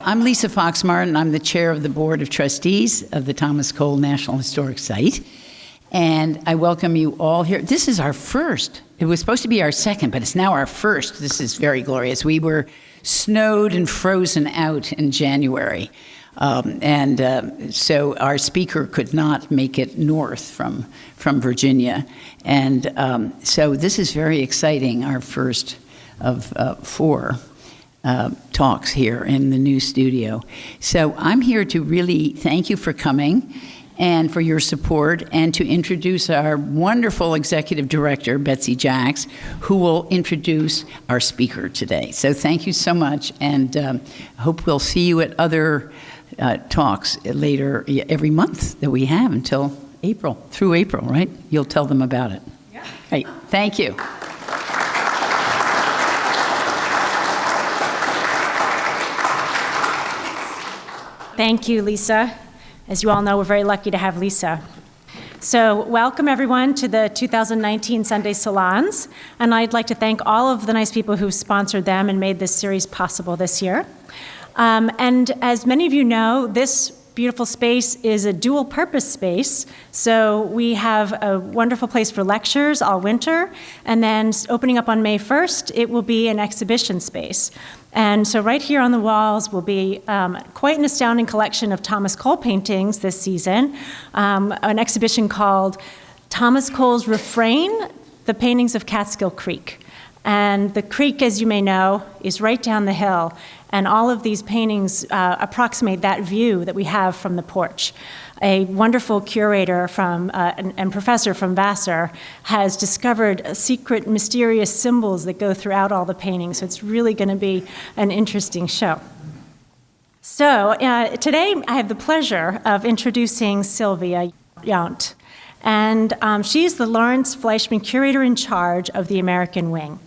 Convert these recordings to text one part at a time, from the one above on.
I'm Lisa Fox-Martin. I'm the chair of the Board of Trustees of the Thomas Cole National Historic Site. And I welcome you all here. This is our first. It was supposed to be our second, but it's now our first. This is very glorious. We were snowed and frozen out in January. So our speaker could not make it north from Virginia. And so this is very exciting, our first of four talks here in the new studio. So I'm here to really thank you for coming and for your support, and to introduce our wonderful executive director, Betsy Jacks, who will introduce our speaker today. So thank you so much, and I hope we'll see you at other talks later every month that we have until April, through April, right? You'll tell them about it. Yeah. Right. Thank you. Thank you, Lisa. As you all know, we're very lucky to have Lisa. So welcome everyone to the 2019 Sunday Salons, and I'd like to thank all of the nice people who sponsored them and made this series possible this year. And as many of you know, this beautiful space is a dual purpose space. So we have a wonderful place for lectures all winter, and then opening up on May 1st, it will be an exhibition space. And so right here on the walls will be quite an astounding collection of Thomas Cole paintings this season, an exhibition called Thomas Cole's Refrain, the Paintings of Catskill Creek. And the creek, as you may know, is right down the hill, and all of these paintings approximate that view that we have from the porch. A wonderful curator and professor from Vassar has discovered secret, mysterious symbols that go throughout all the paintings, so it's really going to be an interesting show. So today I have the pleasure of introducing Sylvia Yount, and she's the Lawrence Fleischman Curator in charge of the American Wing.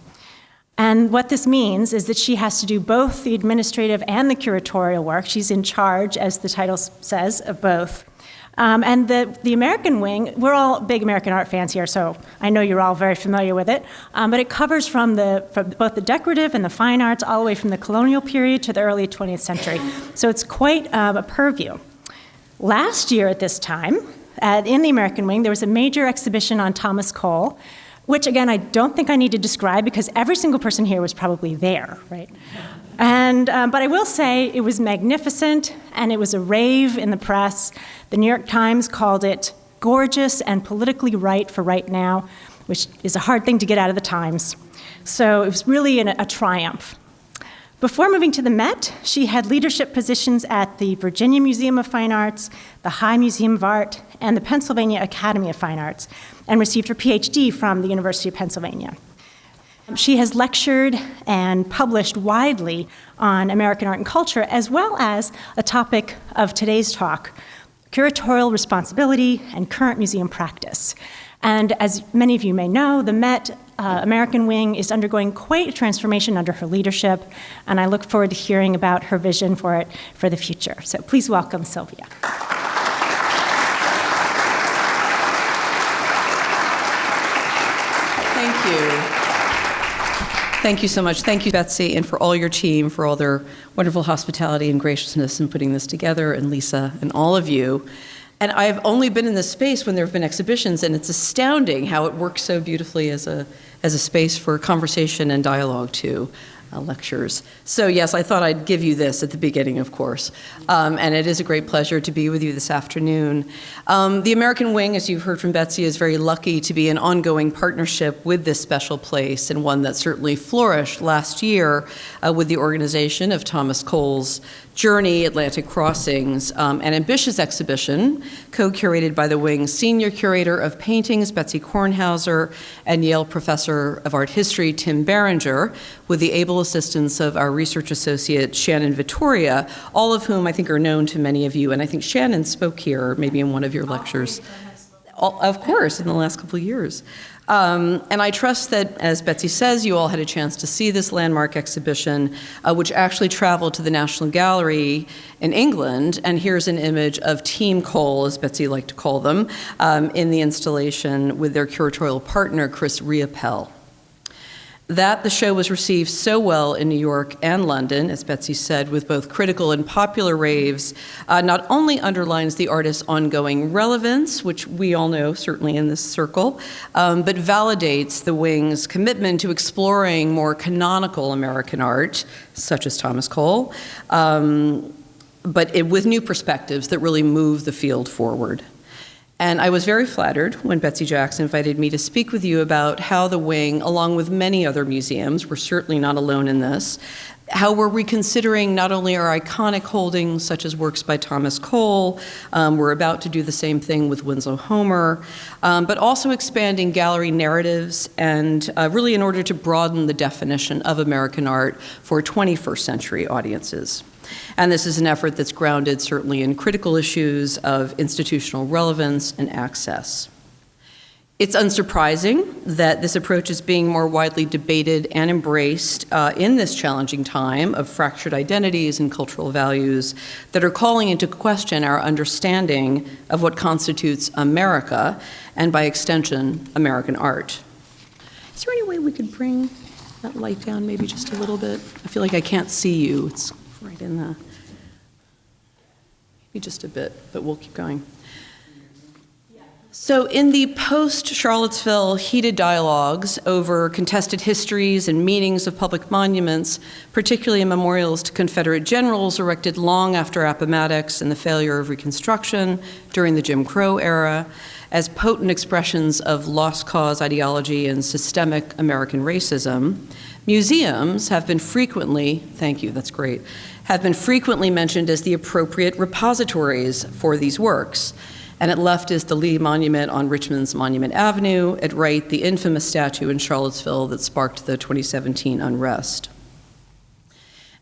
And what this means is that she has to do both the administrative and the curatorial work. She's in charge, as the title says, of both. And the American Wing, we're all big American art fans here, so I know you're all very familiar with it. But it covers from both the decorative and the fine arts, all the way from the colonial period to the early 20th century. So it's quite a purview. Last year at this time, in the American Wing, there was a major exhibition on Thomas Cole, which, again, I don't think I need to describe because every single person here was probably there, right? And but I will say it was magnificent, and it was a rave in the press. The New York Times called it gorgeous and politically right for right now, which is a hard thing to get out of the Times. So it was really a triumph. Before moving to the Met, she had leadership positions at the Virginia Museum of Fine Arts, the High Museum of Art, and the Pennsylvania Academy of Fine Arts, and received her PhD from the University of Pennsylvania. She has lectured and published widely on American art and culture, as well as a topic of today's talk, curatorial responsibility and current museum practice. And as many of you may know, the Met American Wing is undergoing quite a transformation under her leadership, and I look forward to hearing about her vision for it for the future. So please welcome Sylvia. Thank you. Thank you so much. Thank you, Betsy, and for all your team, for all their wonderful hospitality and graciousness in putting this together, and Lisa, and all of you. And I've only been in this space when there have been exhibitions, and it's astounding how it works so beautifully as a space for conversation and dialogue too. Lectures. So yes, I thought I'd give you this at the beginning, of course. And it is a great pleasure to be with you this afternoon. The American Wing, as you've heard from Betsy, is very lucky to be an ongoing partnership with this special place, and one that certainly flourished last year with the organization of Thomas Cole's Journey, Atlantic Crossings, an ambitious exhibition co-curated by the Wing's Senior Curator of Paintings, Betsy Kornhauser, and Yale Professor of Art History, Tim Berenger, with the able assistance of our research associate, Shannon Vittoria, all of whom I think are known to many of you, and I think Shannon spoke here maybe in one of your lectures. Of course, in the last couple of years. And I trust that, as Betsy says, you all had a chance to see this landmark exhibition, which actually traveled to the National Gallery in England. And here's an image of Team Cole, as Betsy liked to call them, in the installation with their curatorial partner, Chris Riopel. That the show was received so well in New York and London, as Betsy said, with both critical and popular raves, not only underlines the artist's ongoing relevance, which we all know certainly in this circle, but validates the Wing's commitment to exploring more canonical American art, such as Thomas Cole, but with new perspectives that really move the field forward. And I was very flattered when Betsy Jackson invited me to speak with you about how the Wing, along with many other museums, we're certainly not alone in this, how we're reconsidering not only our iconic holdings, such as works by Thomas Cole, we're about to do the same thing with Winslow Homer, but also expanding gallery narratives and really in order to broaden the definition of American art for 21st century audiences. And this is an effort that's grounded certainly in critical issues of institutional relevance and access. It's unsurprising that this approach is being more widely debated and embraced in this challenging time of fractured identities and cultural values that are calling into question our understanding of what constitutes America, and by extension, American art. Is there any way we could bring that light down maybe just a little bit? I feel like I can't see you. It's right in the, maybe just a bit, but we'll keep going. So in the post-Charlottesville heated dialogues over contested histories and meanings of public monuments, particularly memorials to Confederate generals erected long after Appomattox and the failure of Reconstruction during the Jim Crow era, as potent expressions of lost cause ideology and systemic American racism, museums have been frequently, thank you, that's great, have been frequently mentioned as the appropriate repositories for these works. And at left is the Lee Monument on Richmond's Monument Avenue, at right, the infamous statue in Charlottesville that sparked the 2017 unrest.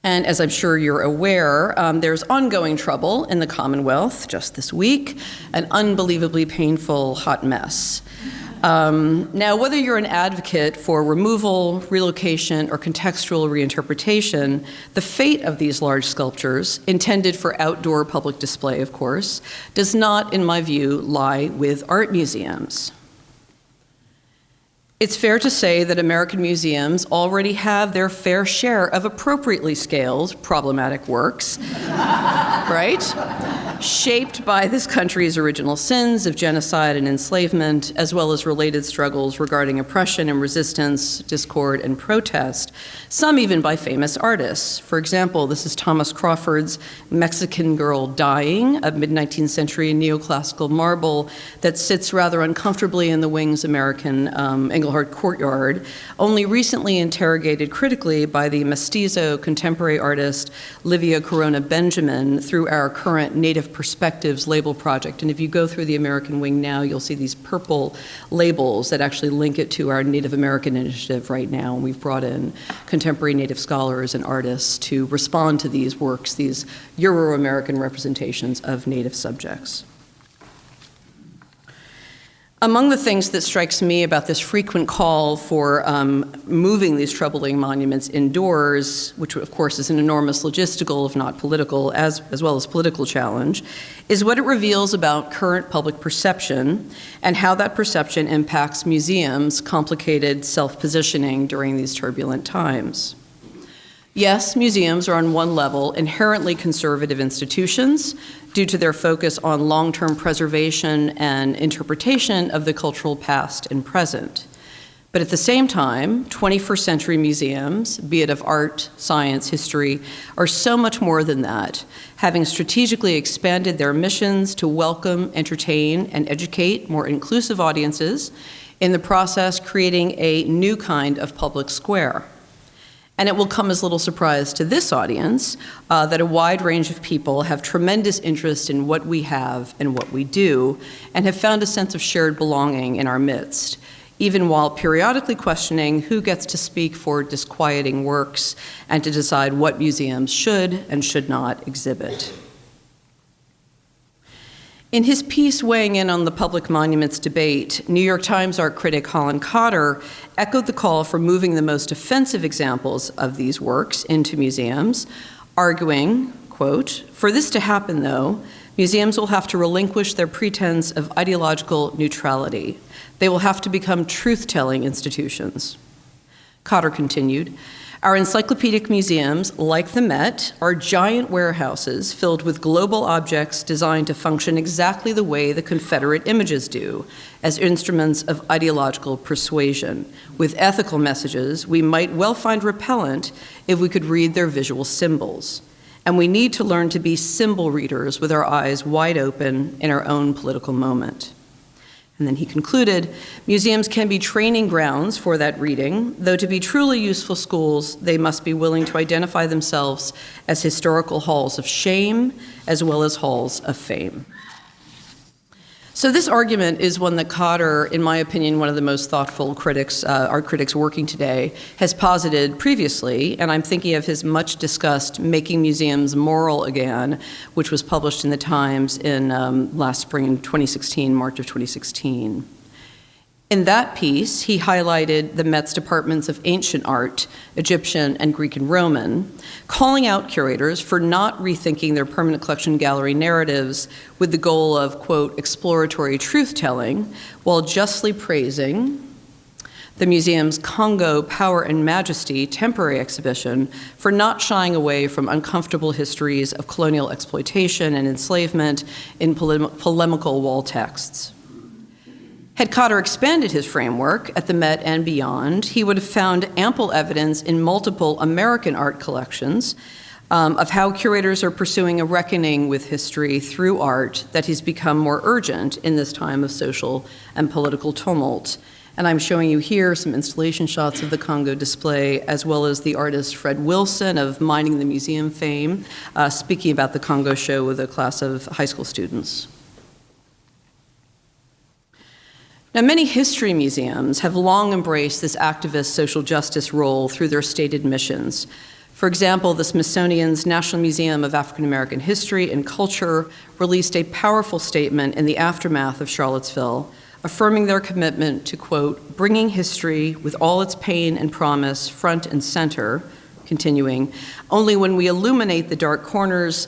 And as I'm sure you're aware, there's ongoing trouble in the Commonwealth just this week, an unbelievably painful hot mess. Now, whether you're an advocate for removal, relocation, or contextual reinterpretation, the fate of these large sculptures, intended for outdoor public display, of course, does not, in my view, lie with art museums. It's fair to say that American museums already have their fair share of appropriately scaled, problematic works, right? Shaped by this country's original sins of genocide and enslavement, as well as related struggles regarding oppression and resistance, discord and protest, some even by famous artists. For example, this is Thomas Crawford's Mexican Girl Dying, a mid-19th century neoclassical marble that sits rather uncomfortably in the Wing's American Engelhart courtyard, only recently interrogated critically by the mestizo contemporary artist Livia Corona Benjamin through our current Native Perspectives label project. And if you go through the American Wing now, you'll see these purple labels that actually link it to our Native American initiative right now. And we've brought in contemporary Native scholars and artists to respond to these works, these Euro-American representations of Native subjects. Among the things that strikes me about this frequent call for moving these troubling monuments indoors, which of course is an enormous logistical, if not political, as well as political challenge, is what it reveals about current public perception and how that perception impacts museums' complicated self-positioning during these turbulent times. Yes, museums are on one level inherently conservative institutions due to their focus on long-term preservation and interpretation of the cultural past and present. But at the same time, 21st century museums, be it of art, science, history, are so much more than that, having strategically expanded their missions to welcome, entertain, and educate more inclusive audiences, in the process creating a new kind of public square. And it will come as little surprise to this audience that a wide range of people have tremendous interest in what we have and what we do, and have found a sense of shared belonging in our midst, even while periodically questioning who gets to speak for disquieting works and to decide what museums should and should not exhibit. In his piece weighing in on the public monuments debate, New York Times art critic Holland Cotter echoed the call for moving the most offensive examples of these works into museums, arguing, quote, "For this to happen, though, museums will have to relinquish their pretense of ideological neutrality. They will have to become truth-telling institutions." Cotter continued, "Our encyclopedic museums, like the Met, are giant warehouses filled with global objects designed to function exactly the way the Confederate images do, as instruments of ideological persuasion. With ethical messages, we might well find repellent if we could read their visual symbols. And we need to learn to be symbol readers with our eyes wide open in our own political moment." And then he concluded, "Museums can be training grounds for that reading, though to be truly useful schools, they must be willing to identify themselves as historical halls of shame as well as halls of fame." So this argument is one that Cotter, in my opinion, one of the most thoughtful critics, art critics working today, has posited previously, and I'm thinking of his much discussed Making Museums Moral Again, which was published in the Times in last spring in 2016, March of 2016. In that piece, he highlighted the Met's departments of ancient art, Egyptian and Greek and Roman, calling out curators for not rethinking their permanent collection gallery narratives with the goal of, quote, exploratory truth-telling, while justly praising the museum's Congo Power and Majesty temporary exhibition for not shying away from uncomfortable histories of colonial exploitation and enslavement in polemical wall texts. Had Cotter expanded his framework at the Met and beyond, he would have found ample evidence in multiple American art collections of how curators are pursuing a reckoning with history through art that has become more urgent in this time of social and political tumult. And I'm showing you here some installation shots of the Congo display, as well as the artist Fred Wilson of Mining the Museum fame, speaking about the Congo show with a class of high school students. Now, many history museums have long embraced this activist social justice role through their stated missions. For example, the Smithsonian's National Museum of African American History and Culture released a powerful statement in the aftermath of Charlottesville, affirming their commitment to, quote, bringing history with all its pain and promise front and center, continuing, only when we illuminate the dark corners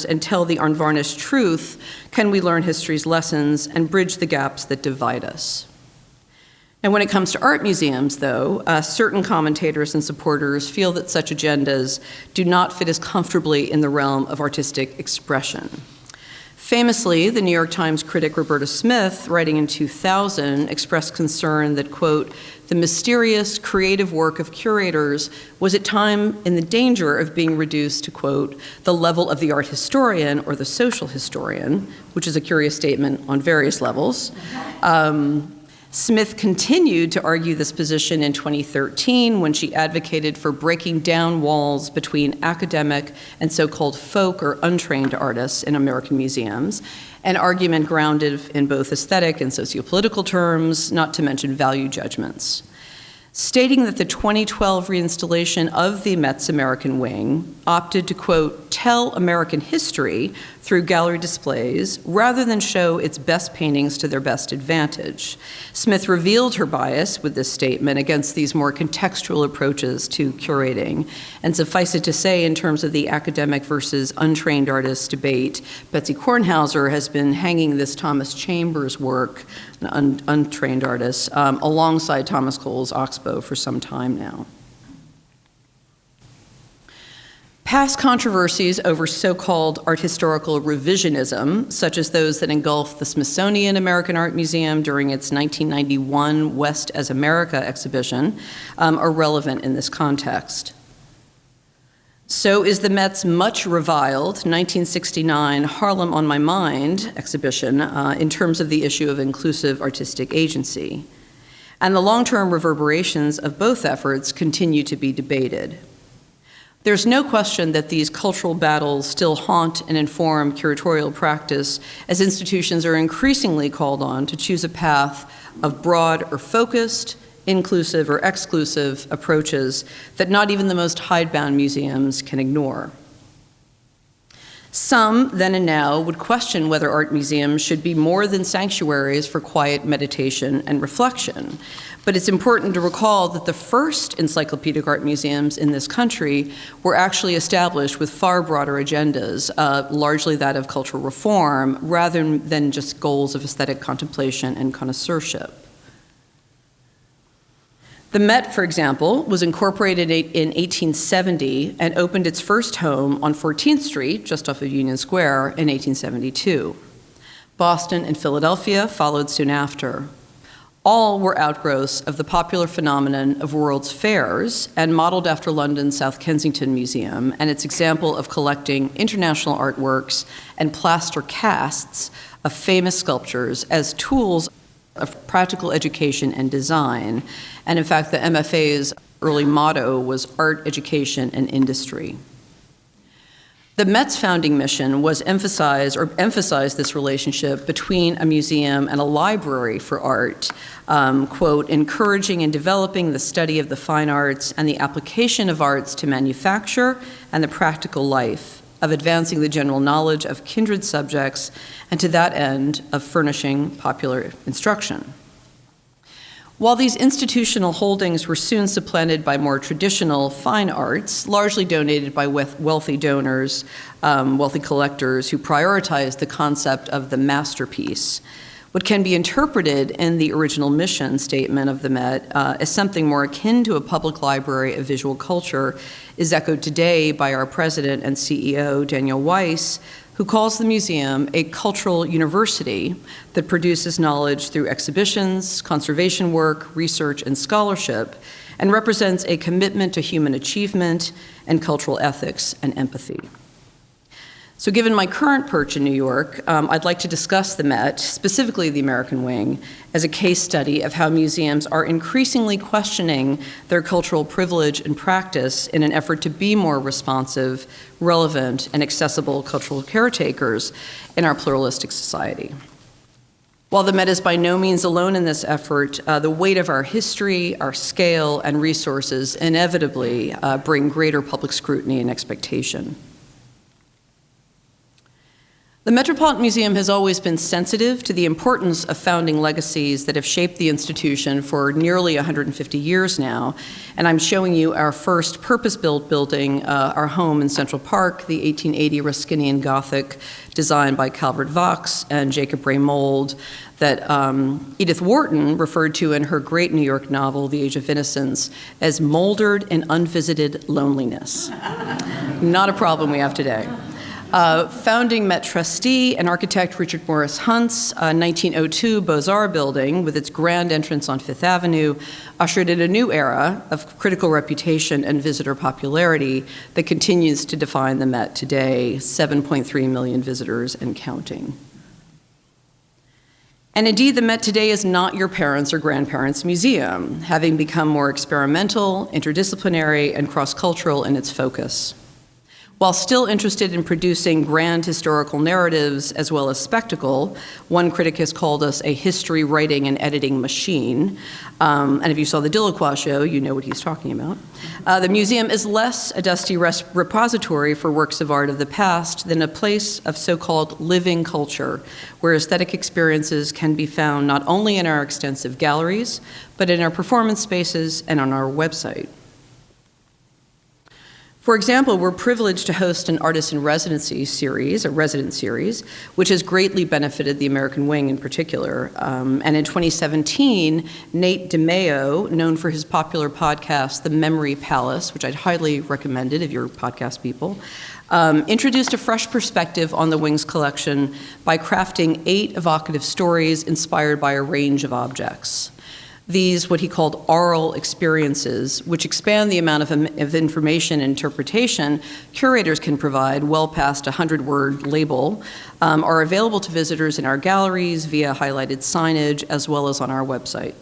and tell the unvarnished truth can we learn history's lessons and bridge the gaps that divide us. And when it comes to art museums, though, certain commentators and supporters feel that such agendas do not fit as comfortably in the realm of artistic expression. Famously, the New York Times critic Roberta Smith, writing in 2000, expressed concern that, quote, the mysterious creative work of curators was at times in the danger of being reduced to, quote, the level of the art historian or the social historian, which is a curious statement on various levels. Smith continued to argue this position in 2013 when she advocated for breaking down walls between academic and so-called folk or untrained artists in American museums, an argument grounded in both aesthetic and sociopolitical terms, not to mention value judgments. Stating that the 2012 reinstallation of the Met's American Wing opted to, quote, tell American history through gallery displays rather than show its best paintings to their best advantage. Smith revealed her bias with this statement against these more contextual approaches to curating. And suffice it to say, in terms of the academic versus untrained artist debate, Betsy Kornhauser has been hanging this Thomas Chambers work, an untrained artist, alongside Thomas Cole's Oxbow for some time now. Past controversies over so-called art historical revisionism, such as those that engulfed the Smithsonian American Art Museum during its 1991 West as America exhibition, are relevant in this context. So is the Met's much reviled 1969 Harlem on My Mind exhibition in terms of the issue of inclusive artistic agency. And the long-term reverberations of both efforts continue to be debated. There's no question that these cultural battles still haunt and inform curatorial practice as institutions are increasingly called on to choose a path of broad or focused, inclusive or exclusive approaches that not even the most hidebound museums can ignore. Some, then and now, would question whether art museums should be more than sanctuaries for quiet meditation and reflection. But it's important to recall that the first encyclopedic art museums in this country were actually established with far broader agendas, largely that of cultural reform, rather than just goals of aesthetic contemplation and connoisseurship. The Met, for example, was incorporated in 1870 and opened its first home on 14th Street, just off of Union Square, in 1872. Boston and Philadelphia followed soon after. All were outgrowths of the popular phenomenon of World's Fairs and modeled after London's South Kensington Museum and its example of collecting international artworks and plaster casts of famous sculptures as tools of practical education and design. And in fact, the MFA's early motto was art, education, and industry. The Met's founding mission was emphasized this relationship between a museum and a library for art, quote, encouraging and developing the study of the fine arts and the application of arts to manufacture and the practical life, of advancing the general knowledge of kindred subjects, and to that end, of furnishing popular instruction. While these institutional holdings were soon supplanted by more traditional fine arts, largely donated by wealthy donors, wealthy collectors who prioritized the concept of the masterpiece, what can be interpreted in the original mission statement of the Met as something more akin to a public library of visual culture is echoed today by our president and CEO, Daniel Weiss, who calls the museum a cultural university that produces knowledge through exhibitions, conservation work, research, and scholarship, and represents a commitment to human achievement and cultural ethics and empathy. So given my current perch in New York, I'd like to discuss the Met, specifically the American Wing, as a case study of how museums are increasingly questioning their cultural privilege and practice in an effort to be more responsive, relevant, and accessible cultural caretakers in our pluralistic society. While the Met is by no means alone in this effort, the weight of our history, our scale, and resources inevitably bring greater public scrutiny and expectation. The Metropolitan Museum has always been sensitive to the importance of founding legacies that have shaped the institution for nearly 150 years now, and I'm showing you our first purpose-built building, our home in Central Park, the 1880 Ruskinian Gothic designed by Calvert Vaux and Jacob Ray Mould, that Edith Wharton referred to in her great New York novel, The Age of Innocence, as mouldered in unvisited loneliness. Not a problem we have today. Founding Met trustee and architect Richard Morris Hunt's 1902 Beaux-Arts building, with its grand entrance on Fifth Avenue, ushered in a new era of critical reputation and visitor popularity that continues to define the Met today, 7.3 million visitors and counting. And indeed, the Met today is not your parents' or grandparents' museum, having become more experimental, interdisciplinary, and cross-cultural in its focus. While still interested in producing grand historical narratives as well as spectacle, one critic has called us a history writing and editing machine. And if you saw the Delacroix show, you know what he's talking about. The museum is less a dusty repository for works of art of the past than a place of so-called living culture, where aesthetic experiences can be found not only in our extensive galleries, but in our performance spaces and on our website. For example, we're privileged to host an artist in residency series, a resident series, which has greatly benefited the American Wing in particular. And in 2017, Nate DeMeo, known for his popular podcast, The Memory Palace, which I'd highly recommend it if you're podcast people, introduced a fresh perspective on the Wing's collection by crafting 8 evocative stories inspired by a range of objects. These, what he called aural experiences, which expand the amount of information and interpretation curators can provide well past a 100-word label, are available to visitors in our galleries via highlighted signage as well as on our website.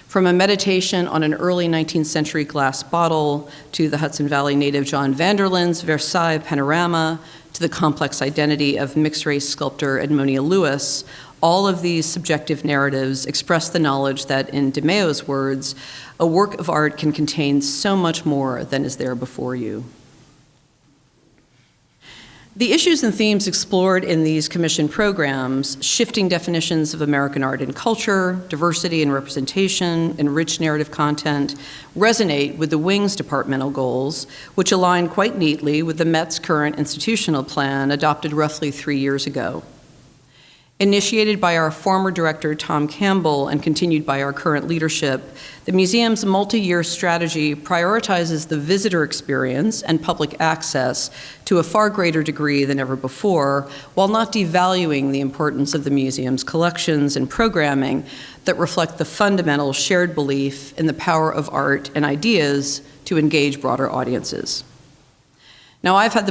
From a meditation on an early 19th century glass bottle to the Hudson Valley native John Vanderlyn's Versailles panorama to the complex identity of mixed-race sculptor Edmonia Lewis, all of these subjective narratives express the knowledge that, in DeMeo's words, a work of art can contain so much more than is there before you. The issues and themes explored in these commission programs, shifting definitions of American art and culture, diversity and representation, and rich narrative content, resonate with the Wing's departmental goals, which align quite neatly with the Met's current institutional plan adopted roughly 3 years ago. Initiated by our former director, Tom Campbell, and continued by our current leadership, the museum's multi-year strategy prioritizes the visitor experience and public access to a far greater degree than ever before, while not devaluing the importance of the museum's collections and programming that reflect the fundamental shared belief in the power of art and ideas to engage broader audiences. Now, I've had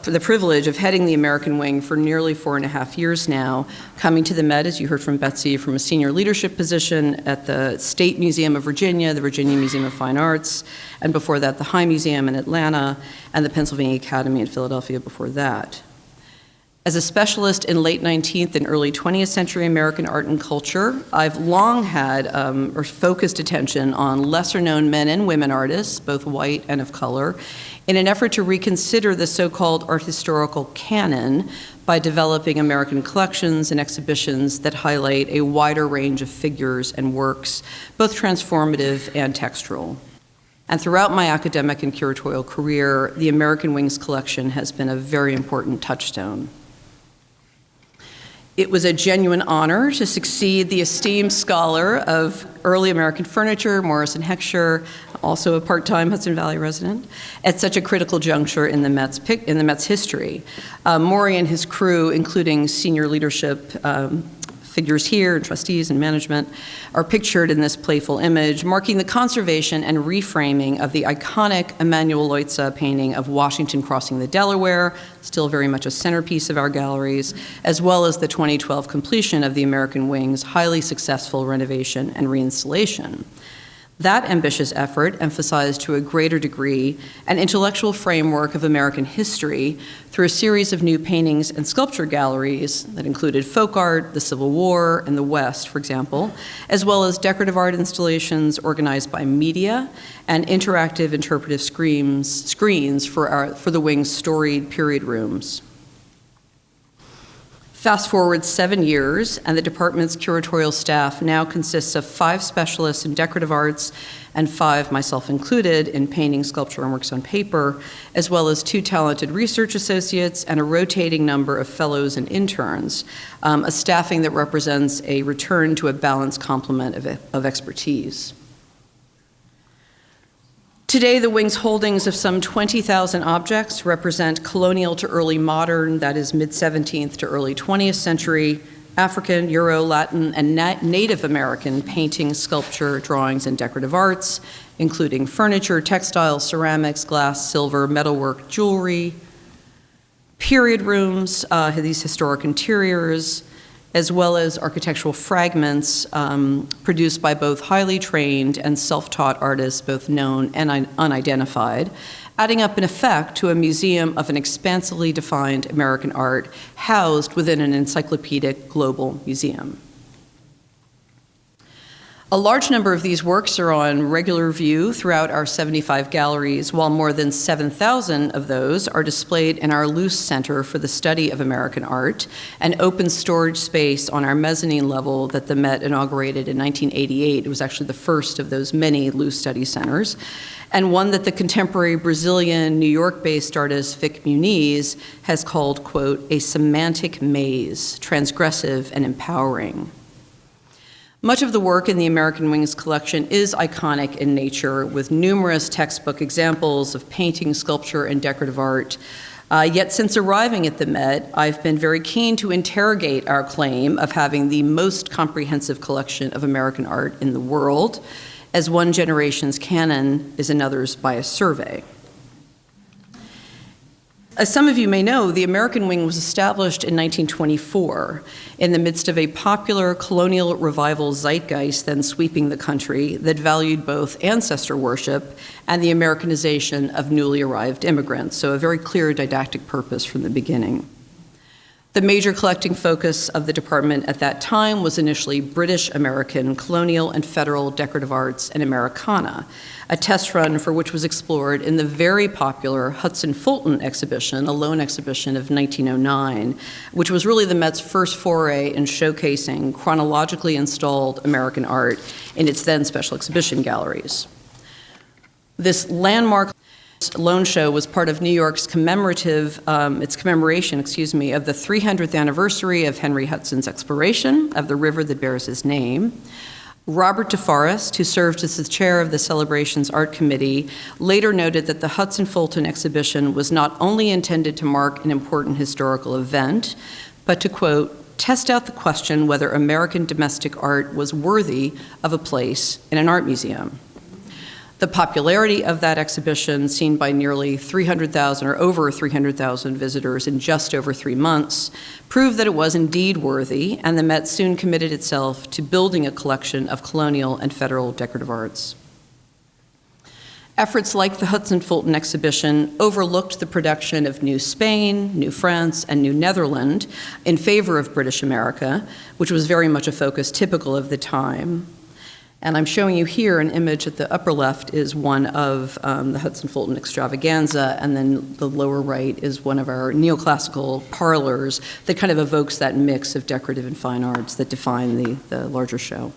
the privilege of heading the American Wing for nearly 4.5 years now, coming to the Met, as you heard from Betsy, from a senior leadership position at the State Museum of Virginia, the Virginia Museum of Fine Arts, and before that, the High Museum in Atlanta, and the Pennsylvania Academy in Philadelphia before that. As a specialist in late 19th and early 20th century American art and culture, I've long had or focused attention on lesser-known men and women artists, both white and of color, in an effort to reconsider the so-called art historical canon by developing American collections and exhibitions that highlight a wider range of figures and works, both transformative and textural. And throughout my academic and curatorial career, the American Wings collection has been a very important touchstone. It was a genuine honor to succeed the esteemed scholar of early American furniture, Morrison Heckscher, also a part-time Hudson Valley resident, at such a critical juncture in the Met's history. Maury and his crew, including senior leadership figures here, trustees and management, are pictured in this playful image, marking the conservation and reframing of the iconic Emanuel Leutze painting of Washington crossing the Delaware, still very much a centerpiece of our galleries, as well as the 2012 completion of the American Wing's highly successful renovation and reinstallation. That ambitious effort emphasized to a greater degree an intellectual framework of American history through a series of new paintings and sculpture galleries that included folk art, the Civil War, and the West, for example, as well as decorative art installations organized by media and interactive interpretive screens for the Wing's storied period rooms. Fast forward 7 years, and the department's curatorial staff now consists of 5 specialists in decorative arts and 5, myself included, in painting, sculpture, and works on paper, as well as 2 talented research associates and a rotating number of fellows and interns, a staffing that represents a return to a balanced complement of expertise. Today, the Wing's holdings of some 20,000 objects represent colonial to early modern, that is mid-17th to early 20th century, African, Euro, Latin, and Native American painting, sculpture, drawings, and decorative arts, including furniture, textiles, ceramics, glass, silver, metalwork, jewelry, period rooms, these historic interiors, as well as architectural fragments produced by both highly trained and self-taught artists, both known and unidentified, adding up in effect to a museum of an expansively defined American art housed within an encyclopedic global museum. A large number of these works are on regular view throughout our 75 galleries, while more than 7,000 of those are displayed in our Luce Center for the Study of American Art, an open storage space on our mezzanine level that the Met inaugurated in 1988. It was actually the first of those many Luce study centers, and one that the contemporary Brazilian, New York-based artist Vic Muniz has called, quote, a semantic maze, transgressive and empowering. Much of the work in the American Wings collection is iconic in nature, with numerous textbook examples of painting, sculpture, and decorative art. Yet since arriving at the Met, I've been very keen to interrogate our claim of having the most comprehensive collection of American art in the world, as one generation's canon is another's by a survey. As some of you may know, the American Wing was established in 1924 in the midst of a popular colonial revival zeitgeist then sweeping the country that valued both ancestor worship and the Americanization of newly arrived immigrants, so a very clear didactic purpose from the beginning. The major collecting focus of the department at that time was initially British American, colonial, and federal decorative arts and Americana, a test run for which was explored in the very popular Hudson Fulton exhibition, a loan exhibition of 1909, which was really the Met's first foray in showcasing chronologically installed American art in its then special exhibition galleries. This landmark Salon show was part of New York's commemoration, of the 300th anniversary of Henry Hudson's exploration of the river that bears his name. Robert DeForest, who served as the chair of the celebration's art committee, later noted that the Hudson Fulton exhibition was not only intended to mark an important historical event, but to, quote, test out the question whether American domestic art was worthy of a place in an art museum. The popularity of that exhibition, seen by nearly 300,000 or over 300,000 visitors in just over 3 months, proved that it was indeed worthy, and the Met soon committed itself to building a collection of colonial and federal decorative arts. Efforts like the Hudson Fulton exhibition overlooked the production of New Spain, New France, and New Netherland in favor of British America, which was very much a focus typical of the time. And I'm showing you here an image at the upper left is one of the Hudson Fulton extravaganza, and then the lower right is one of our neoclassical parlors that kind of evokes that mix of decorative and fine arts that define the larger show.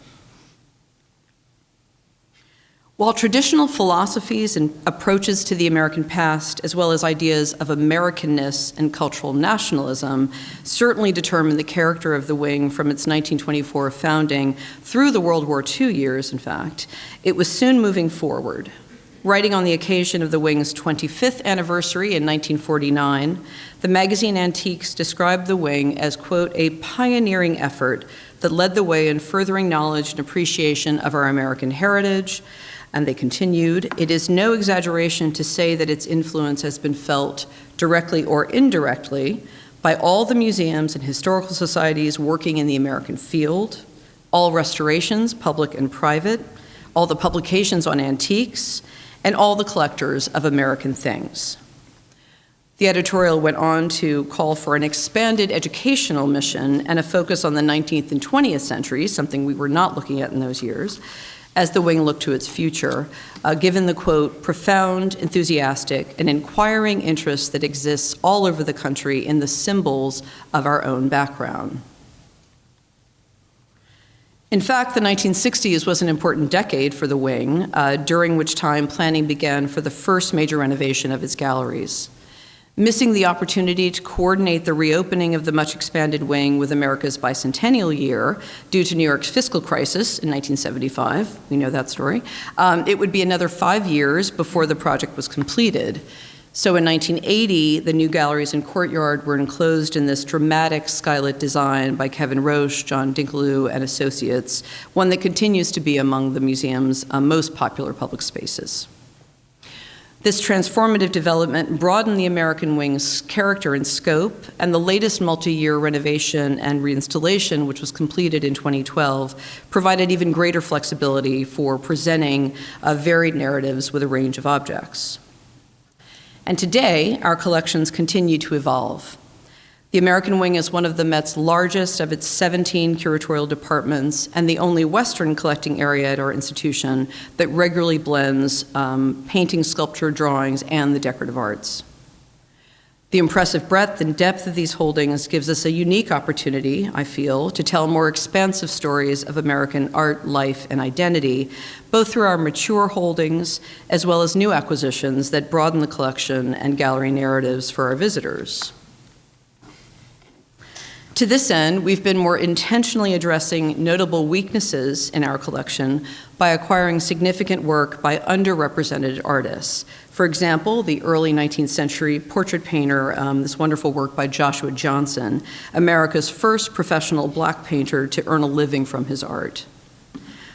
While traditional philosophies and approaches to the American past, as well as ideas of Americanness and cultural nationalism, certainly determined the character of the wing from its 1924 founding through the World War II years, in fact, it was soon moving forward. Writing on the occasion of the wing's 25th anniversary in 1949, the magazine Antiques described the wing as, quote, a pioneering effort that led the way in furthering knowledge and appreciation of our American heritage. And they continued, it is no exaggeration to say that its influence has been felt directly or indirectly by all the museums and historical societies working in the American field, all restorations, public and private, all the publications on antiques, and all the collectors of American things. The editorial went on to call for an expanded educational mission and a focus on the 19th and 20th centuries, something we were not looking at in those years, as the wing looked to its future, given the, quote, profound, enthusiastic, and inquiring interest that exists all over the country in the symbols of our own background. In fact, the 1960s was an important decade for the wing, during which time planning began for the first major renovation of its galleries. Missing the opportunity to coordinate the reopening of the much expanded wing with America's bicentennial year due to New York's fiscal crisis in 1975, we know that story, it would be another 5 years before the project was completed. So in 1980, the new galleries and courtyard were enclosed in this dramatic skylit design by Kevin Roche, John Dinkeloo, and Associates, one that continues to be among the museum's most popular public spaces. This transformative development broadened the American wing's character and scope, and the latest multi-year renovation and reinstallation, which was completed in 2012, provided even greater flexibility for presenting varied narratives with a range of objects. And today, our collections continue to evolve. The American wing is one of the Met's largest of its 17 curatorial departments and the only Western collecting area at our institution that regularly blends painting, sculpture, drawings, and the decorative arts. The impressive breadth and depth of these holdings gives us a unique opportunity, I feel, to tell more expansive stories of American art, life, and identity, both through our mature holdings as well as new acquisitions that broaden the collection and gallery narratives for our visitors. To this end, we've been more intentionally addressing notable weaknesses in our collection by acquiring significant work by underrepresented artists. For example, the early 19th century portrait painter, this wonderful work by Joshua Johnson, America's first professional black painter to earn a living from his art.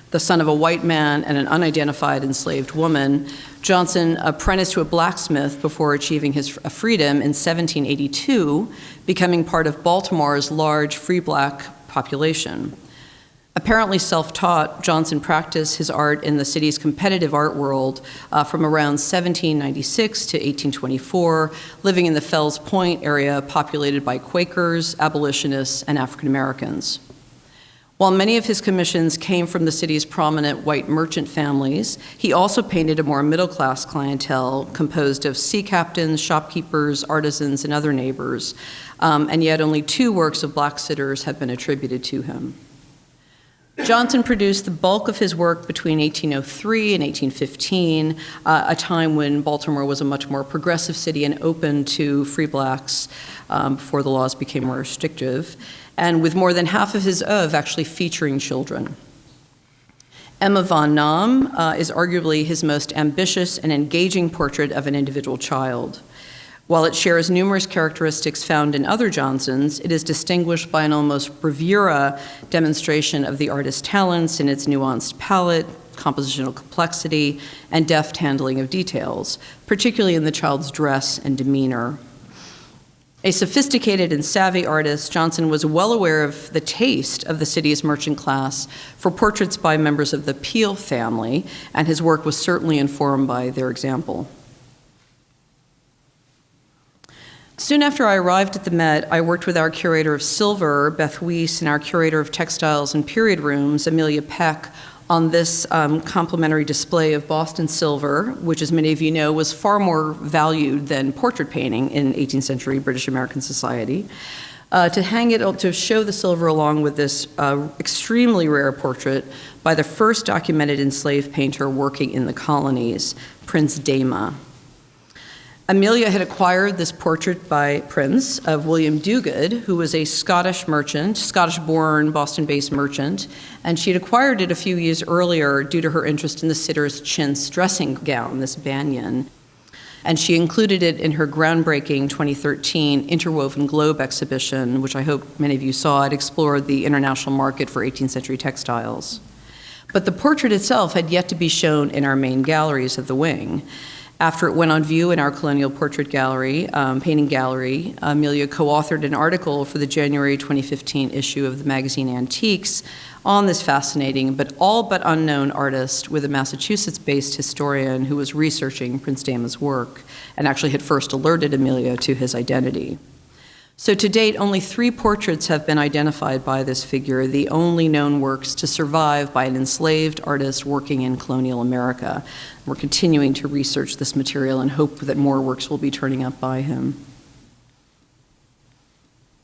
The son of a white man and an unidentified enslaved woman, Johnson apprenticed to a blacksmith before achieving his freedom in 1782, becoming part of Baltimore's large free black population. Apparently self-taught, Johnson practiced his art in the city's competitive art world from around 1796 to 1824, living in the Fells Point area populated by Quakers, abolitionists, and African Americans. While many of his commissions came from the city's prominent white merchant families, he also painted a more middle-class clientele composed of sea captains, shopkeepers, artisans, and other neighbors, and yet only 2 works of black sitters have been attributed to him. Johnson produced the bulk of his work between 1803 and 1815, a time when Baltimore was a much more progressive city and open to free blacks before the laws became more restrictive, and with more than half of his oeuvre actually featuring children. Emma von Nahm is arguably his most ambitious and engaging portrait of an individual child. While it shares numerous characteristics found in other Johnsons, it is distinguished by an almost bravura demonstration of the artist's talents in its nuanced palette, compositional complexity, and deft handling of details, particularly in the child's dress and demeanor. A sophisticated and savvy artist, Johnson was well aware of the taste of the city's merchant class for portraits by members of the Peel family, and his work was certainly informed by their example. Soon after I arrived at the Met, I worked with our curator of silver, Beth Weiss, and our curator of textiles and period rooms, Amelia Peck, on this complimentary display of Boston silver, which, as many of you know, was far more valued than portrait painting in 18th century British American society. To hang it, to show the silver along with this extremely rare portrait by the first documented enslaved painter working in the colonies, Prince Dama. Amelia had acquired this portrait by Prince of William Duguid, who was a Scottish merchant, Scottish-born, Boston-based merchant, and she had acquired it a few years earlier due to her interest in the sitter's chintz dressing gown, this banyan. And she included it in her groundbreaking 2013 Interwoven Globe exhibition, which I hope many of you saw. It explored the international market for 18th century textiles. But the portrait itself had yet to be shown in our main galleries of the wing. After it went on view in our Colonial Portrait Gallery, painting gallery, Amelia co-authored an article for the January 2015 issue of the magazine Antiques on this fascinating but all but unknown artist with a Massachusetts-based historian who was researching Prince Dama's work and actually had first alerted Amelia to his identity. So to date, only 3 portraits have been identified by this figure, the only known works to survive by an enslaved artist working in colonial America. We're continuing to research this material and hope that more works will be turning up by him.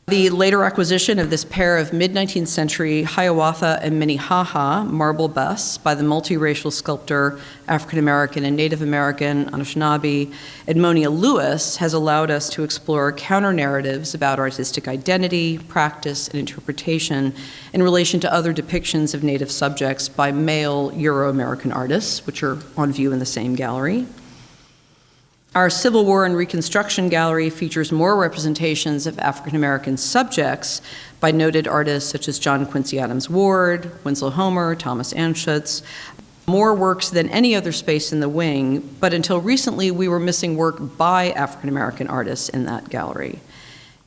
The later acquisition of this pair of mid-19th century Hiawatha and Minnehaha marble busts by the multiracial sculptor, African-American and Native American Anishinaabe, Edmonia Lewis, has allowed us to explore counter-narratives about artistic identity, practice, and interpretation in relation to other depictions of Native subjects by male Euro-American artists, which are on view in the same gallery. Our Civil War and Reconstruction Gallery features more representations of African-American subjects by noted artists such as John Quincy Adams Ward, Winslow Homer, Thomas Anschutz, more works than any other space in the wing, but until recently we were missing work by African-American artists in that gallery.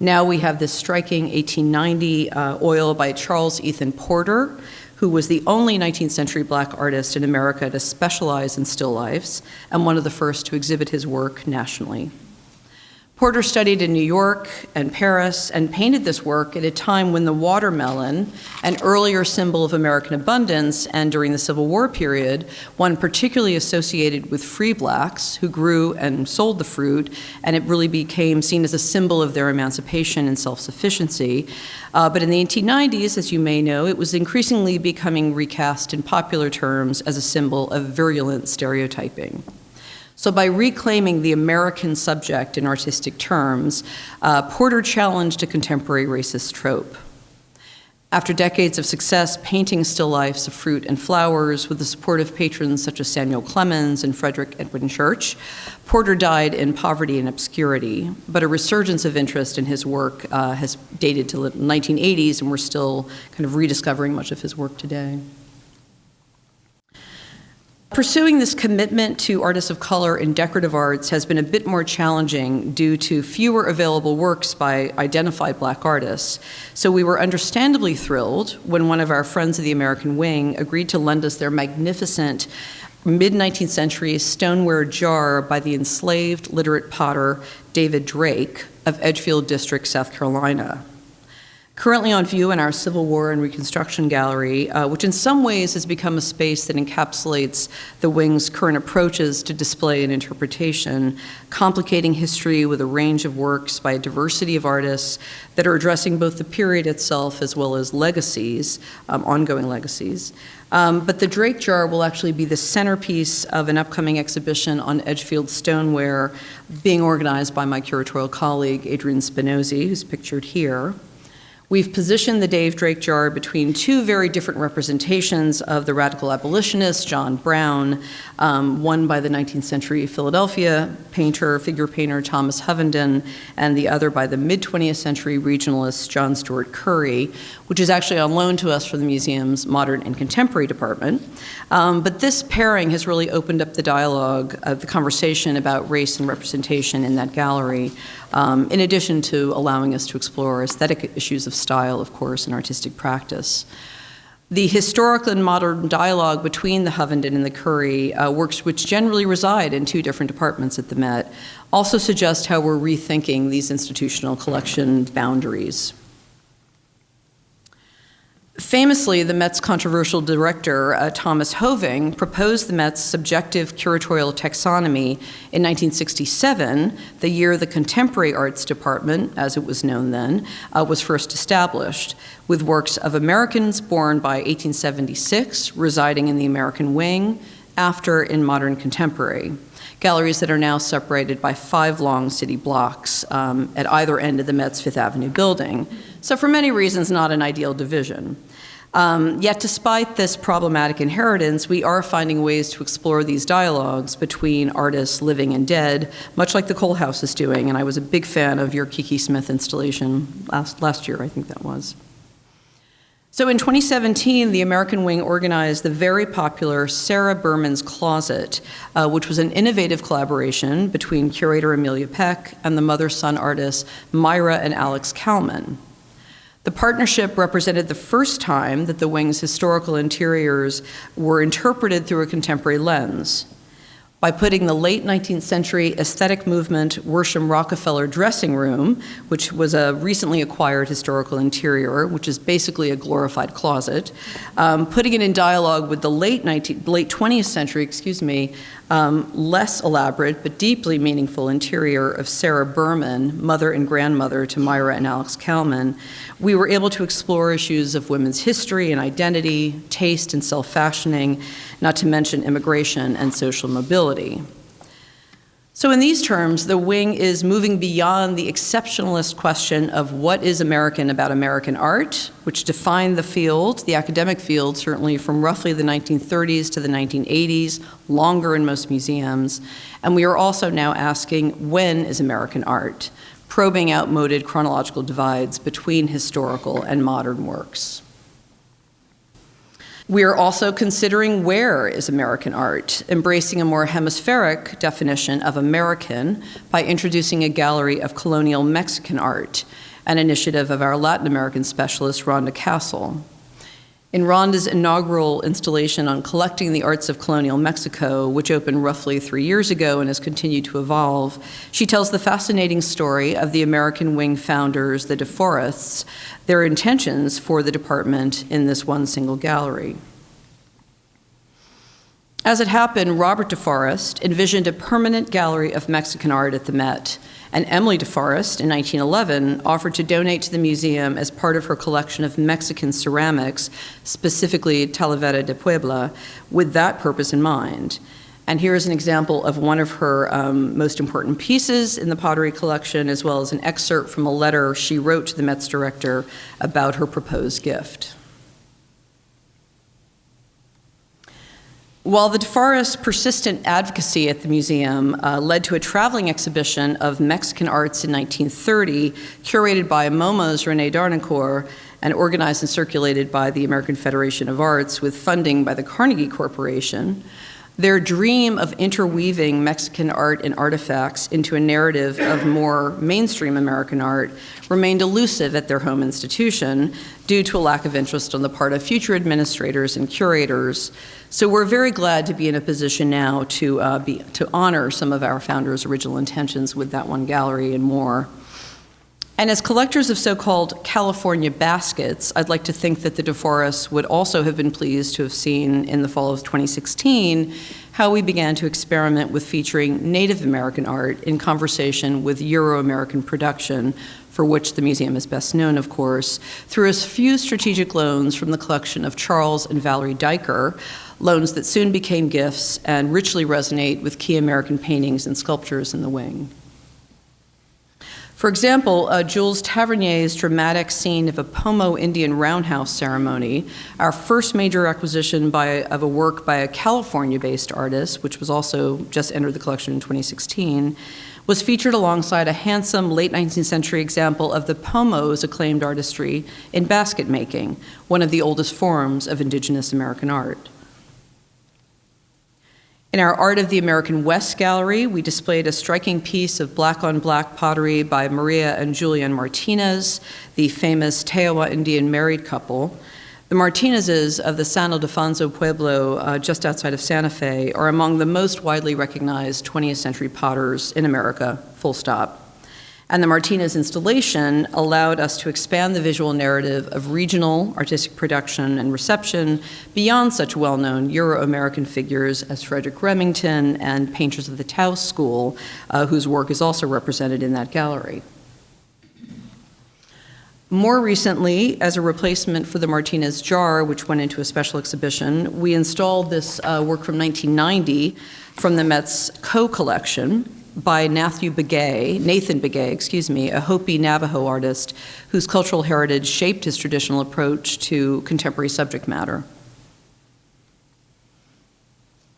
Now we have this striking 1890 oil by Charles Ethan Porter, who was the only 19th century black artist in America to specialize in still lifes and one of the first to exhibit his work nationally. Porter studied in New York and Paris and painted this work at a time when the watermelon, an earlier symbol of American abundance, and during the Civil War period, one particularly associated with free blacks who grew and sold the fruit, and it really became seen as a symbol of their emancipation and self-sufficiency. But in the 1890s, as you may know, it was increasingly becoming recast in popular terms as a symbol of virulent stereotyping. So by reclaiming the American subject in artistic terms, Porter challenged a contemporary racist trope. After decades of success painting still lifes of fruit and flowers with the support of patrons such as Samuel Clemens and Frederick Edwin Church, Porter died in poverty and obscurity, but a resurgence of interest in his work has dated to the 1980s, and we're still kind of rediscovering much of his work today. Pursuing this commitment to artists of color in decorative arts has been a bit more challenging due to fewer available works by identified black artists. So we were understandably thrilled when one of our friends of the American Wing agreed to lend us their magnificent mid-19th century stoneware jar by the enslaved literate potter David Drake of Edgefield District, South Carolina. Currently on view in our Civil War and Reconstruction Gallery, which in some ways has become a space that encapsulates the wing's current approaches to display and interpretation, complicating history with a range of works by a diversity of artists that are addressing both the period itself as well as legacies, ongoing legacies. But the Drake jar will actually be the centerpiece of an upcoming exhibition on Edgefield stoneware being organized by my curatorial colleague, Adrienne Spinozzi, who's pictured here. We've positioned the Dave Drake jar between two very different representations of the radical abolitionist John Brown, one by the 19th century Philadelphia figure painter Thomas Hovenden, and the other by the mid-20th century regionalist John Stuart Curry, which is actually on loan to us from the museum's modern and contemporary department. But this pairing has really opened up the dialogue of the conversation about race and representation in that gallery, in addition to allowing us to explore aesthetic issues of style, of course, and artistic practice. The historical and modern dialogue between the Hovenden and the Curry, works which generally reside in two different departments at the Met, also suggest how we're rethinking these institutional collection boundaries. Famously, the Met's controversial director, Thomas Hoving, proposed the Met's subjective curatorial taxonomy in 1967, the year the Contemporary Arts Department, as it was known then, was first established, with works of Americans born by 1876 residing in the American wing, after in modern contemporary. Galleries that are now separated by 5 long city blocks at either end of the Met's Fifth Avenue building. So for many reasons, not an ideal division. Yet despite this problematic inheritance, we are finding ways to explore these dialogues between artists living and dead, much like the Cole House is doing, and I was a big fan of your Kiki Smith installation last year, I think that was. So in 2017, the American Wing organized the very popular Sarah Berman's Closet, which was an innovative collaboration between curator Amelia Peck and the mother-son artists Myra and Alex Kalman. The partnership represented the first time that the Wing's historical interiors were interpreted through a contemporary lens. By putting the late 19th century aesthetic movement Worsham Rockefeller dressing room, which was a recently acquired historical interior, which is basically a glorified closet, putting it in dialogue with the late 20th century, less elaborate but deeply meaningful interior of Sarah Berman, mother and grandmother to Myra and Alex Kalman, we were able to explore issues of women's history and identity, taste and self-fashioning, not to mention immigration and social mobility. So in these terms, the Wing is moving beyond the exceptionalist question of what is American about American art, which defined the field, the academic field, certainly from roughly the 1930s to the 1980s, longer in most museums. And we are also now asking, when is American art? Probing outmoded chronological divides between historical and modern works. We are also considering where is American art, embracing a more hemispheric definition of American by introducing a gallery of colonial Mexican art, an initiative of our Latin American specialist, Rhonda Castle. In Rhonda's inaugural installation on collecting the arts of colonial Mexico, which opened roughly 3 years ago and has continued to evolve, she tells the fascinating story of the American Wing founders, the DeForests, their intentions for the department in this one single gallery. As it happened, Robert DeForest envisioned a permanent gallery of Mexican art at the Met, and Emily DeForest, in 1911, offered to donate to the museum as part of her collection of Mexican ceramics, specifically Talavera de Puebla, with that purpose in mind. And here is an example of one of her most important pieces in the pottery collection, as well as an excerpt from a letter she wrote to the Met's director about her proposed gift. While the DeForest's persistent advocacy at the museum led to a traveling exhibition of Mexican arts in 1930, curated by MoMA's René Darnancourt and organized and circulated by the American Federation of Arts with funding by the Carnegie Corporation, their dream of interweaving Mexican art and artifacts into a narrative of more mainstream American art remained elusive at their home institution due to a lack of interest on the part of future administrators and curators. So we're very glad to be in a position now to honor some of our founders' original intentions with that one gallery and more. And as collectors of so-called California baskets, I'd like to think that the DeForests would also have been pleased to have seen in the fall of 2016 how we began to experiment with featuring Native American art in conversation with Euro-American production, for which the museum is best known, of course, through a few strategic loans from the collection of Charles and Valerie Diker, loans that soon became gifts and richly resonate with key American paintings and sculptures in the wing. For example, Jules Tavernier's dramatic scene of a Pomo Indian roundhouse ceremony, our first major acquisition of a work by a California-based artist, which was also just entered the collection in 2016, was featured alongside a handsome late 19th century example of the Pomo's acclaimed artistry in basket making, one of the oldest forms of indigenous American art. In our Art of the American West gallery, we displayed a striking piece of black-on-black pottery by Maria and Julian Martinez, the famous Tewa Indian married couple. The Martinezes of the San Ildefonso Pueblo, just outside of Santa Fe, are among the most widely recognized 20th century potters in America, full stop. And the Martinez installation allowed us to expand the visual narrative of regional artistic production and reception beyond such well-known Euro-American figures as Frederick Remington and painters of the Taos School, whose work is also represented in that gallery. More recently, as a replacement for the Martinez jar, which went into a special exhibition, we installed this work from 1990 from the Met's co-collection by Nathan Begay, a Hopi Navajo artist whose cultural heritage shaped his traditional approach to contemporary subject matter.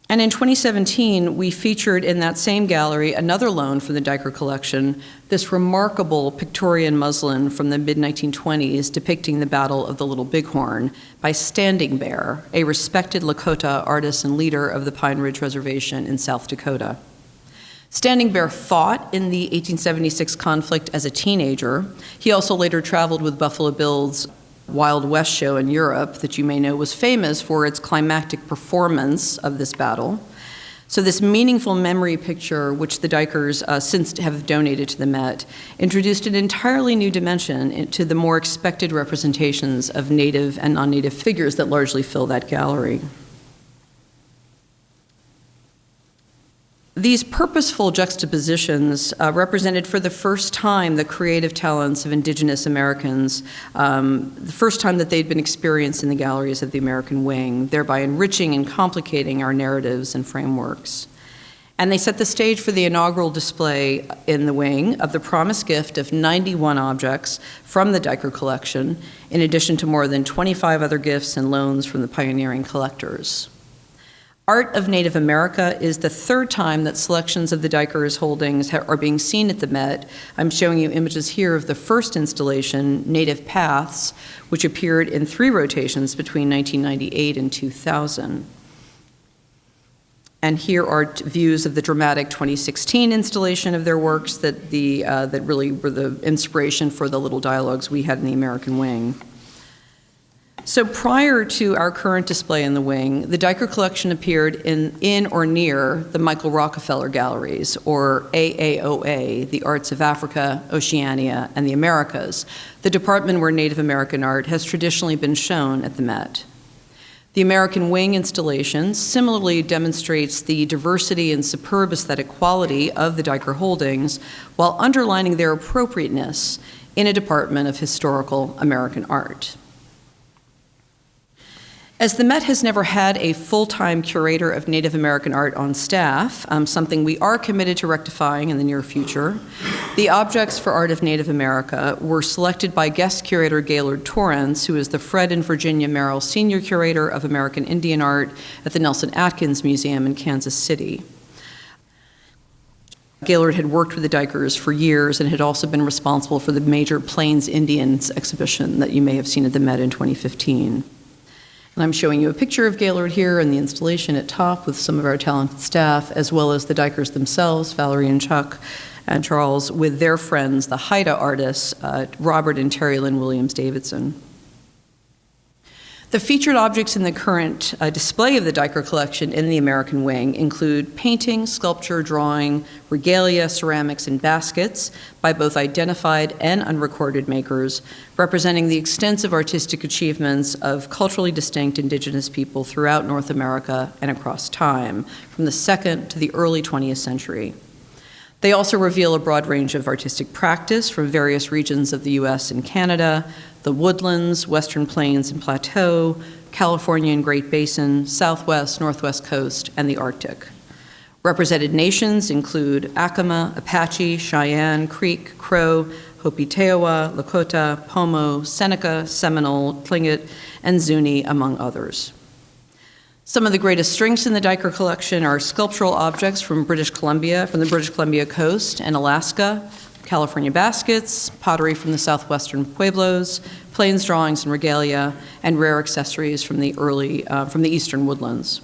And in 2017, we featured in that same gallery another loan from the Diker collection, this remarkable Pictorian muslin from the mid-1920s depicting the Battle of the Little Bighorn by Standing Bear, a respected Lakota artist and leader of the Pine Ridge Reservation in South Dakota. Standing Bear fought in the 1876 conflict as a teenager. He also later traveled with Buffalo Bill's Wild West show in Europe that you may know was famous for its climactic performance of this battle. So this meaningful memory picture, which the Dikers since have donated to the Met, introduced an entirely new dimension into the more expected representations of native and non-native figures that largely fill that gallery. These purposeful juxtapositions represented for the first time the creative talents of indigenous Americans, the first time that they'd been experienced in the galleries of the American Wing, thereby enriching and complicating our narratives and frameworks. And they set the stage for the inaugural display in the wing of the promised gift of 91 objects from the Diker collection, in addition to more than 25 other gifts and loans from the pioneering collectors. Art of Native America is the third time that selections of the Dikers' holdings are being seen at the Met. I'm showing you images here of the first installation, Native Paths, which appeared in 3 rotations between 1998 and 2000. And here are views of the dramatic 2016 installation of their works that really were the inspiration for the little dialogues we had in the American Wing. So prior to our current display in the wing, the Diker collection appeared in or near the Michael Rockefeller Galleries, or AAOA, the Arts of Africa, Oceania, and the Americas, the department where Native American art has traditionally been shown at the Met. The American Wing installation similarly demonstrates the diversity and superb aesthetic quality of the Diker holdings while underlining their appropriateness in a department of historical American art. As the Met has never had a full-time curator of Native American art on staff, something we are committed to rectifying in the near future, the objects for Art of Native America were selected by guest curator Gaylord Torrance, who is the Fred and Virginia Merrill Senior Curator of American Indian Art at the Nelson Atkins Museum in Kansas City. Gaylord had worked with the Dikers for years and had also been responsible for the major Plains Indians exhibition that you may have seen at the Met in 2015. And I'm showing you a picture of Gaylord here and the installation at top with some of our talented staff, as well as the Dikers themselves, Valerie and Chuck and Charles, with their friends, the Haida artists, Robert and Terry Lynn Williams Davidson. The featured objects in the current display of the Diker collection in the American wing include painting, sculpture, drawing, regalia, ceramics, and baskets by both identified and unrecorded makers, representing the extensive artistic achievements of culturally distinct indigenous people throughout North America and across time, from the second to the early 20th century. They also reveal a broad range of artistic practice from various regions of the US and Canada, the woodlands, western plains and plateau, California and Great Basin, Southwest, Northwest coast, and the Arctic. Represented nations include Acoma, Apache, Cheyenne, Creek, Crow, Hopi-Tewa, Lakota, Pomo, Seneca, Seminole, Tlingit, and Zuni, among others. Some of the greatest strengths in the Diker collection are sculptural objects from the British Columbia coast and Alaska, California baskets, pottery from the southwestern pueblos, plains drawings and regalia, and rare accessories from the eastern woodlands.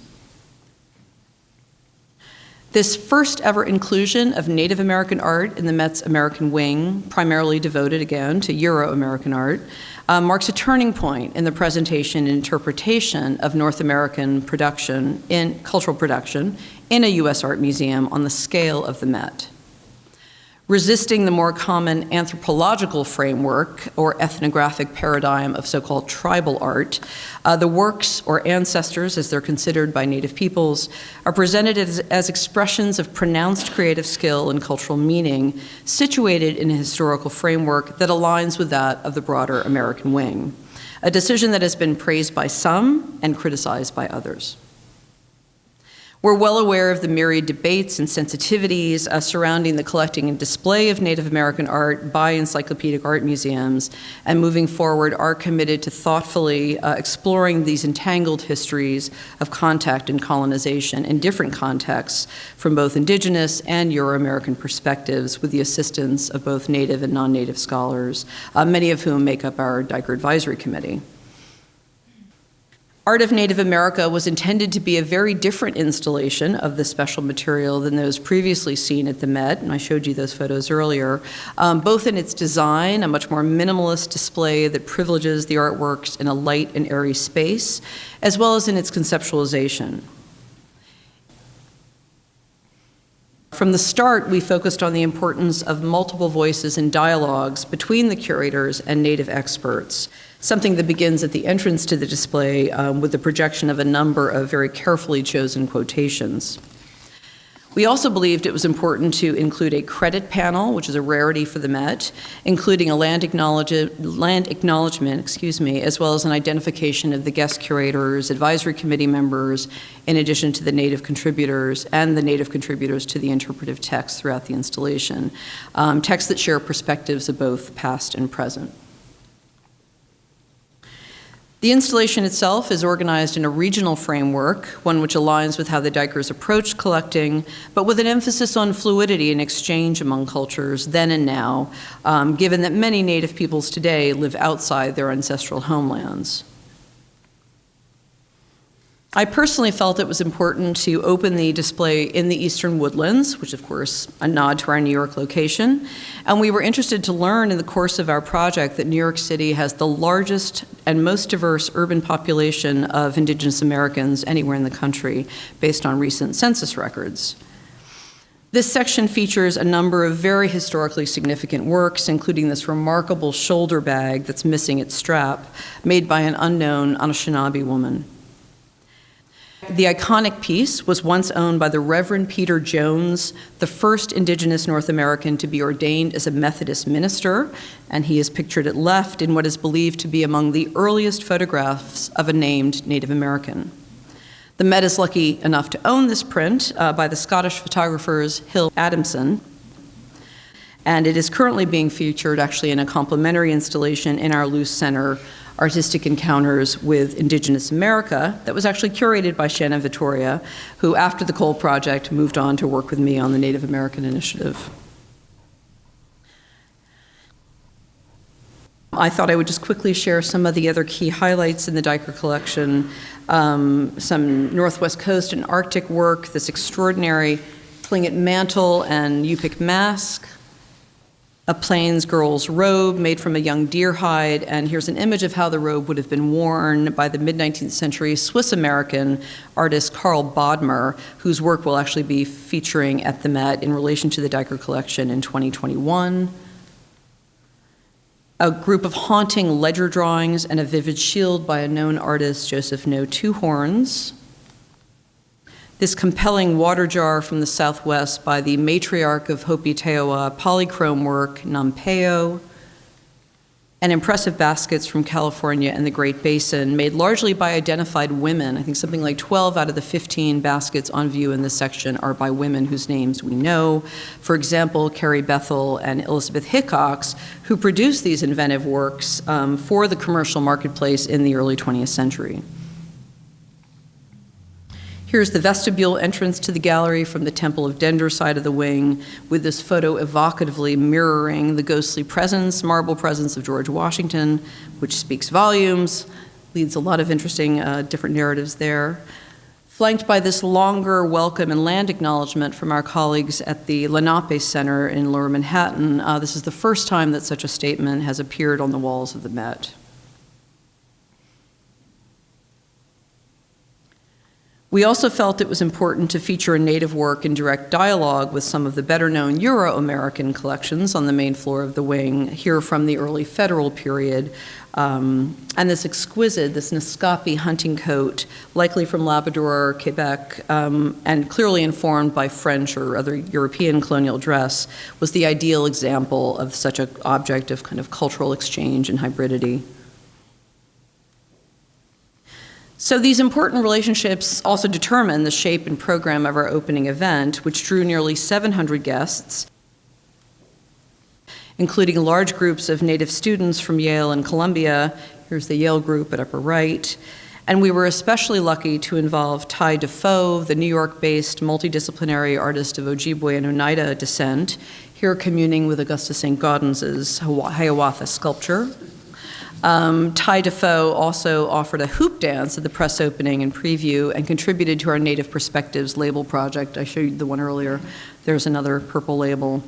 This first ever inclusion of Native American art in the Met's American wing, primarily devoted again to Euro-American art, marks a turning point in the presentation and interpretation of North American cultural production in a U.S. art museum on the scale of the Met. Resisting the more common anthropological framework or ethnographic paradigm of so-called tribal art, the works, or ancestors as they're considered by Native peoples, are presented as expressions of pronounced creative skill and cultural meaning, situated in a historical framework that aligns with that of the broader American wing, a decision that has been praised by some and criticized by others. We're well aware of the myriad debates and sensitivities surrounding the collecting and display of Native American art by encyclopedic art museums, and moving forward are committed to thoughtfully exploring these entangled histories of contact and colonization in different contexts from both indigenous and Euro-American perspectives, with the assistance of both Native and non-Native scholars, many of whom make up our Diker Advisory Committee. Art of Native America was intended to be a very different installation of this special material than those previously seen at the Met, and I showed you those photos earlier, both in its design, a much more minimalist display that privileges the artworks in a light and airy space, as well as in its conceptualization. From the start, we focused on the importance of multiple voices and dialogues between the curators and Native experts, something that begins at the entrance to the display with the projection of a number of very carefully chosen quotations. We also believed it was important to include a credit panel, which is a rarity for the Met, including a land acknowledgement, as well as an identification of the guest curators, advisory committee members, in addition to the Native contributors and the Native contributors to the interpretive text throughout the installation, texts that share perspectives of both past and present. The installation itself is organized in a regional framework, one which aligns with how the Dikers approached collecting, but with an emphasis on fluidity and exchange among cultures then and now, given that many Native peoples today live outside their ancestral homelands. I personally felt it was important to open the display in the Eastern Woodlands, which of course a nod to our New York location, and we were interested to learn in the course of our project that New York City has the largest and most diverse urban population of Indigenous Americans anywhere in the country, based on recent census records. This section features a number of very historically significant works, including this remarkable shoulder bag that's missing its strap, made by an unknown Anishinaabe woman. The iconic piece was once owned by the Reverend Peter Jones, the first Indigenous North American to be ordained as a Methodist minister, and he is pictured at left in what is believed to be among the earliest photographs of a named Native American. The Met is lucky enough to own this print by the Scottish photographers Hill Adamson, and it is currently being featured actually in a complementary installation in our Luce Center, Artistic Encounters with Indigenous America, that was actually curated by Shannon Vittoria, who after the Cole Project moved on to work with me on the Native American Initiative. I thought I would just quickly share some of the other key highlights in the Diker collection, some Northwest Coast and Arctic work, this extraordinary Tlingit mantle and Yupik mask, a plains girl's robe made from a young deer hide, and here's an image of how the robe would have been worn by the mid-19th century Swiss-American artist Karl Bodmer, whose work will actually be featuring at the Met in relation to the Diker collection in 2021. A group of haunting ledger drawings and a vivid shield by a known artist, Joseph No. Two Horns. This compelling water jar from the Southwest by the matriarch of Hopi Teowa polychrome work, Nampeo, and impressive baskets from California and the Great Basin, made largely by identified women. I think something like 12 out of the 15 baskets on view in this section are by women whose names we know. For example, Carrie Bethel and Elizabeth Hickox, who produced these inventive works for the commercial marketplace in the early 20th century. Here's the vestibule entrance to the gallery from the Temple of Dender side of the wing, with this photo evocatively mirroring the ghostly presence, marble presence of George Washington, which speaks volumes, leads a lot of interesting different narratives there. Flanked by this longer welcome and land acknowledgement from our colleagues at the Lenape Center in Lower Manhattan. This is the first time that such a statement has appeared on the walls of the Met. We also felt it was important to feature a native work in direct dialogue with some of the better-known Euro-American collections on the main floor of the wing, here from the early federal period. And this exquisite, this Naskapi hunting coat, likely from Labrador, Quebec, and clearly informed by French or other European colonial dress, was the ideal example of such an object of kind of cultural exchange and hybridity. So these important relationships also determine the shape and program of our opening event, which drew nearly 700 guests, including large groups of native students from Yale and Columbia. Here's the Yale group at upper right. And we were especially lucky to involve Ty Defoe, the New York-based multidisciplinary artist of Ojibwe and Oneida descent, here communing with Augusta St. Gaudens's Hiawatha sculpture. Ty Defoe also offered a hoop dance at the press opening and preview and contributed to our Native Perspectives label project. I showed you the one earlier. There's another purple label.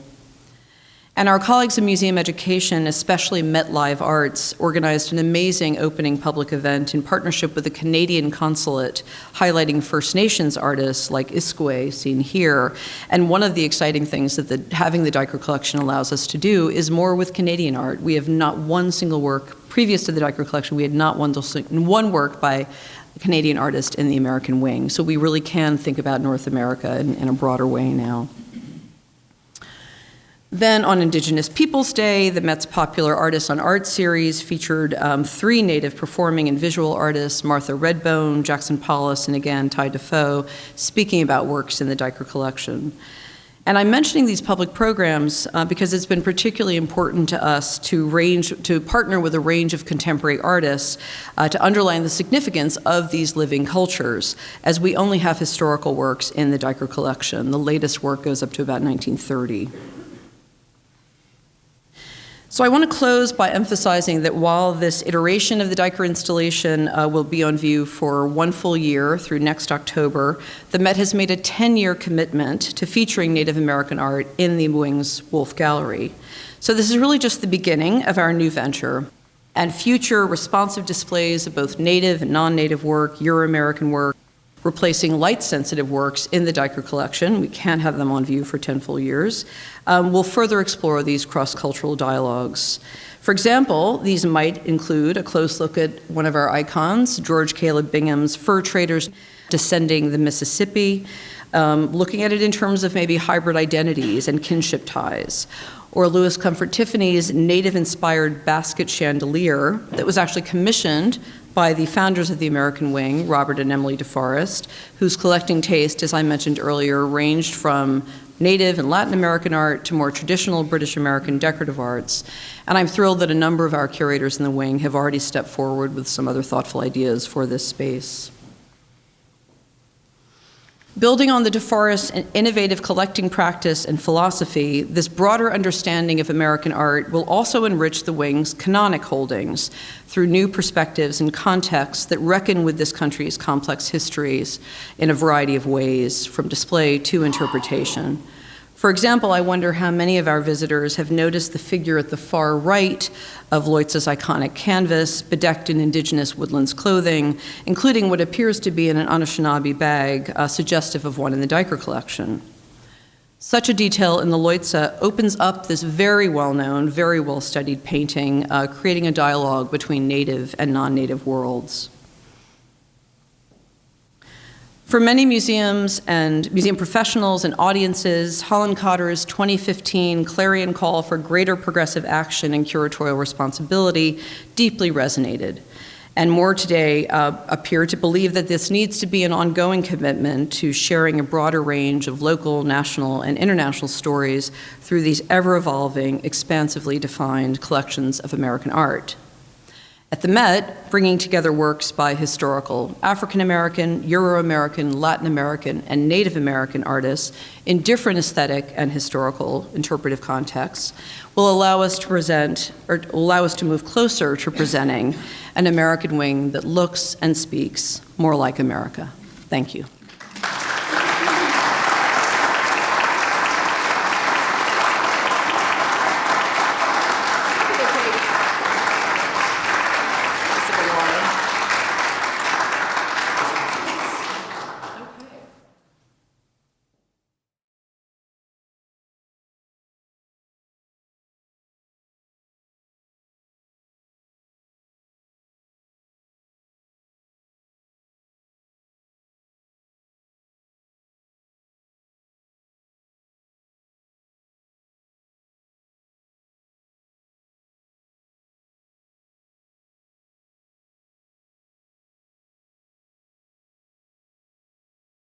And our colleagues in museum education, especially Met Live Arts, organized an amazing opening public event in partnership with the Canadian Consulate, highlighting First Nations artists like Iskwē, seen here. And one of the exciting things that having the Diker collection allows us to do is more with Canadian art. We have not one single work, previous to the Diker collection, we had not one work by a Canadian artist in the American wing. So we really can think about North America in a broader way now. Then on Indigenous Peoples Day, the Met's Popular Artists on Art series featured 3 Native performing and visual artists, Martha Redbone, Jackson Paulus, and again, Ty Defoe, speaking about works in the Diker collection. And I'm mentioning these public programs because it's been particularly important to us to partner with a range of contemporary artists to underline the significance of these living cultures, as we only have historical works in the Diker collection. The latest work goes up to about 1930. So I want to close by emphasizing that while this iteration of the Diker installation will be on view for 1 full year through next October, the Met has made a 10-year commitment to featuring Native American art in the Wing's Wolf Gallery. So this is really just the beginning of our new venture, and future responsive displays of both Native and non-Native work, Euro-American work, replacing light-sensitive works in the Diker collection. We can't have them on view for 10 full years. We'll further explore these cross-cultural dialogues. For example, these might include a close look at one of our icons, George Caleb Bingham's Fur Traders Descending the Mississippi, looking at it in terms of maybe hybrid identities and kinship ties. Or Louis Comfort Tiffany's Native-inspired basket chandelier that was actually commissioned by the founders of the American Wing, Robert and Emily DeForest, whose collecting taste, as I mentioned earlier, ranged from Native and Latin American art to more traditional British American decorative arts. And I'm thrilled that a number of our curators in the Wing have already stepped forward with some other thoughtful ideas for this space. Building on the DeForest innovative collecting practice and philosophy, this broader understanding of American art will also enrich the Wing's canonic holdings through new perspectives and contexts that reckon with this country's complex histories in a variety of ways, from display to interpretation. For example, I wonder how many of our visitors have noticed the figure at the far right of Leutze's iconic canvas, bedecked in indigenous woodlands clothing, including what appears to be in an Anishinaabe bag, suggestive of one in the Diker collection. Such a detail in the Leutze opens up this very well-known, very well-studied painting, creating a dialogue between native and non-native worlds. For many museums and museum professionals and audiences, Holland Cotter's 2015 clarion call for greater progressive action and curatorial responsibility deeply resonated. And more today appear to believe that this needs to be an ongoing commitment to sharing a broader range of local, national, and international stories through these ever-evolving, expansively defined collections of American art. At the Met, bringing together works by historical African-American, Euro-American, Latin American, and Native American artists in different aesthetic and historical interpretive contexts will allow us to move closer to presenting an American wing that looks and speaks more like America. Thank you.